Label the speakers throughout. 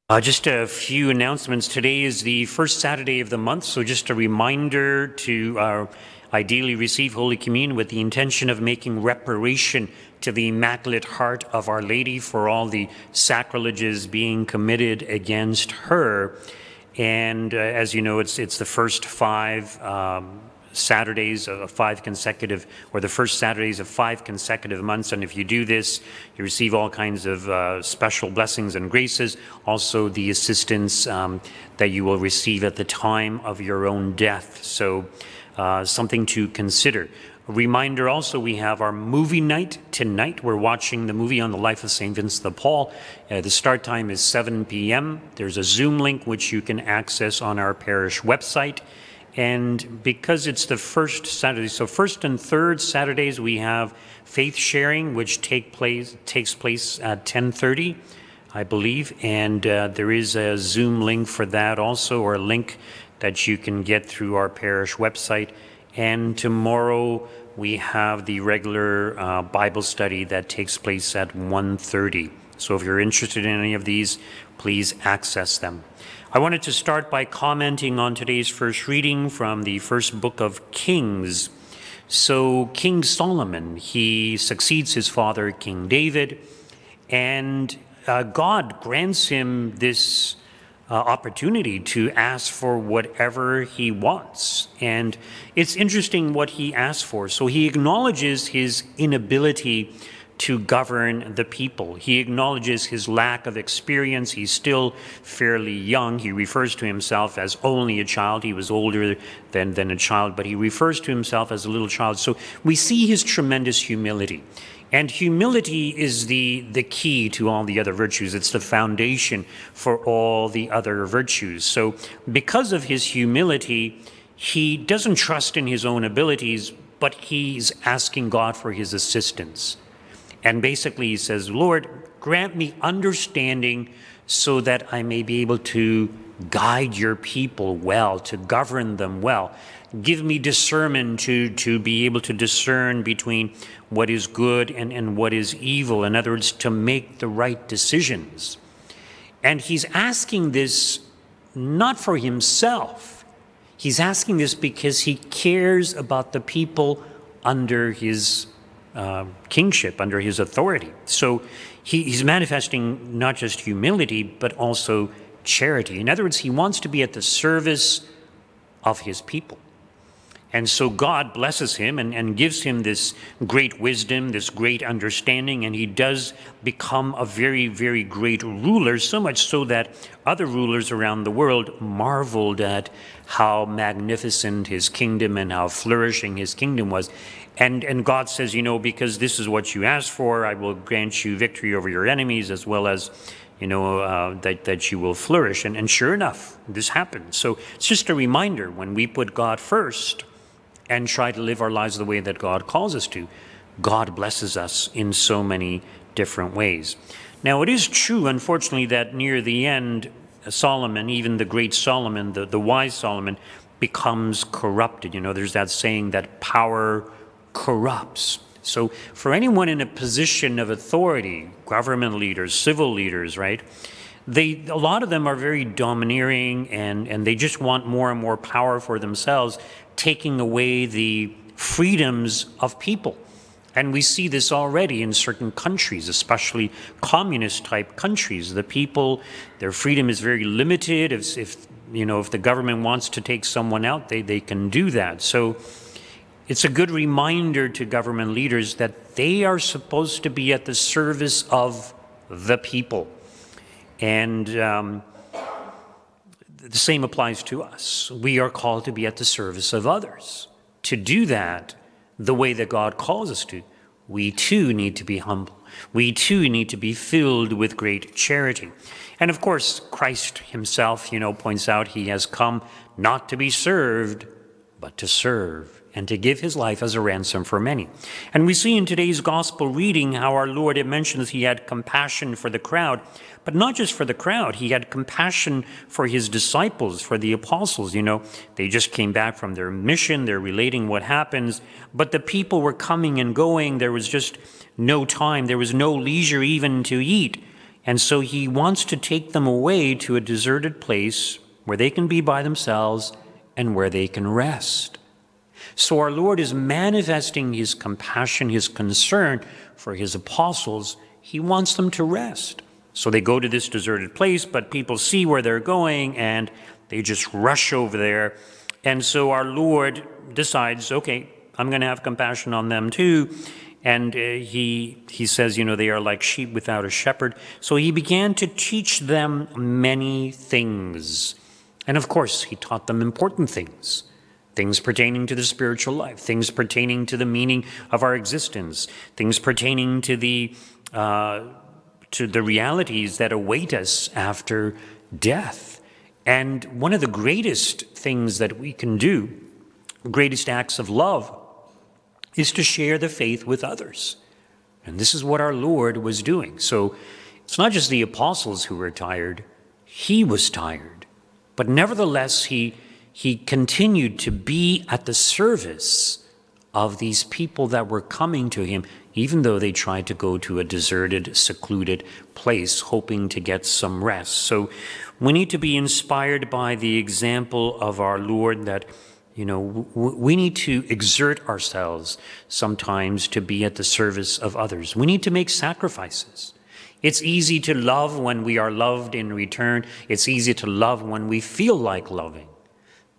Speaker 1: Just a few announcements. Today is the first Saturday of the month, so just a reminder to ideally receive Holy Communion with the intention of making reparation to the Immaculate Heart of Our Lady for all the sacrileges being committed against her. And as you know, it's the first five Saturdays of five consecutive, or the first Saturdays of 5 consecutive months. And if you do this, you receive all kinds of special blessings and graces, also the assistance that you will receive at the time of your own death. So something to consider. A reminder also, we have our movie night tonight. We're watching the movie on the life of St. Vincent de Paul. The start time is 7 p.m. There's a Zoom link which you can access on our parish website. And because it's the first Saturday, so first and third Saturdays, we have faith sharing, which takes place at 10:30, I believe. And there is a Zoom link for that also, or a link that you can get through our parish website. And tomorrow we have the regular Bible study that takes place at 1:30. So if you're interested in any of these, please access them. I wanted to start by commenting on today's first reading from the first book of Kings. So King Solomon, he succeeds his father, King David, and God grants him this opportunity to ask for whatever he wants. And it's interesting what he asks for. So he acknowledges his inability to govern the people. He acknowledges his lack of experience. He's still fairly young. He refers to himself as only a child. He was older than a child, but he refers to himself as a little child. So we see his tremendous humility. And humility is the key to all the other virtues. It's the foundation for all the other virtues. So because of his humility, he doesn't trust in his own abilities, but he's asking God for his assistance. And basically he says, Lord, grant me understanding so that I may be able to guide your people well, to govern them well. Give me discernment to be able to discern between what is good and what is evil. In other words, to make the right decisions. And he's asking this not for himself. He's asking this because he cares about the people under his kingship, under his authority. So he's manifesting not just humility, but also charity. In other words, he wants to be at the service of his people. And so God blesses him and gives him this great wisdom, this great understanding, and he does become a very, very great ruler, so much so that other rulers around the world marveled at how magnificent his kingdom and how flourishing his kingdom was. And God says, you know, because this is what you asked for, I will grant you victory over your enemies, as well as, you know, that you will flourish. And sure enough, this happened. So it's just a reminder, when we put God first and try to live our lives the way that God calls us to, God blesses us in so many different ways. Now, it is true, unfortunately, that near the end, Solomon, even the great Solomon, the wise Solomon, becomes corrupted. You know, there's that saying that power corrupts. So for anyone in a position of authority, government leaders, civil leaders, right, a lot of them are very domineering and they just want more and more power for themselves, taking away the freedoms of people. And we see this already in certain countries, especially communist-type countries. The people, their freedom is very limited. If the government wants to take someone out, they can do that. So it's a good reminder to government leaders that they are supposed to be at the service of the people. And the same applies to us. We are called to be at the service of others. To do that the way that God calls us to, we too need to be humble. We too need to be filled with great charity. And of course, Christ himself, points out he has come not to be served, but to serve, and to give his life as a ransom for many. And we see in today's gospel reading how our Lord, it mentions he had compassion for the crowd, but not just for the crowd. He had compassion for his disciples, for the apostles. They just came back from their mission. They're relating what happens, but the people were coming and going. There was just no time. There was no leisure even to eat. And so he wants to take them away to a deserted place where they can be by themselves and where they can rest. So our Lord is manifesting his compassion, his concern for his apostles. He wants them to rest. So they go to this deserted place, but people see where they're going and they just rush over there. And so our Lord decides, okay, I'm going to have compassion on them too. And he says, they are like sheep without a shepherd. So he began to teach them many things. And of course, he taught them important things. Things pertaining to the spiritual life, things pertaining to the meaning of our existence, things pertaining to the realities that await us after death. And one of the greatest things that we can do, greatest acts of love, is to share the faith with others. And this is what our Lord was doing. So it's not just the apostles who were tired. He was tired. But nevertheless, he continued to be at the service of these people that were coming to him, even though they tried to go to a deserted, secluded place, hoping to get some rest. So we need to be inspired by the example of our Lord that, we need to exert ourselves sometimes to be at the service of others. We need to make sacrifices. It's easy to love when we are loved in return. It's easy to love when we feel like loving.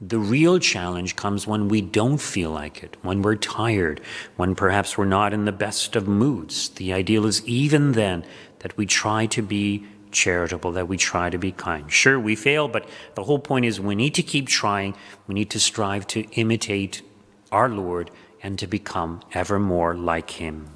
Speaker 1: The real challenge comes when we don't feel like it, when we're tired, when perhaps we're not in the best of moods. The ideal is even then that we try to be charitable, that we try to be kind. Sure, we fail, but the whole point is we need to keep trying. We need to strive to imitate our Lord and to become ever more like him.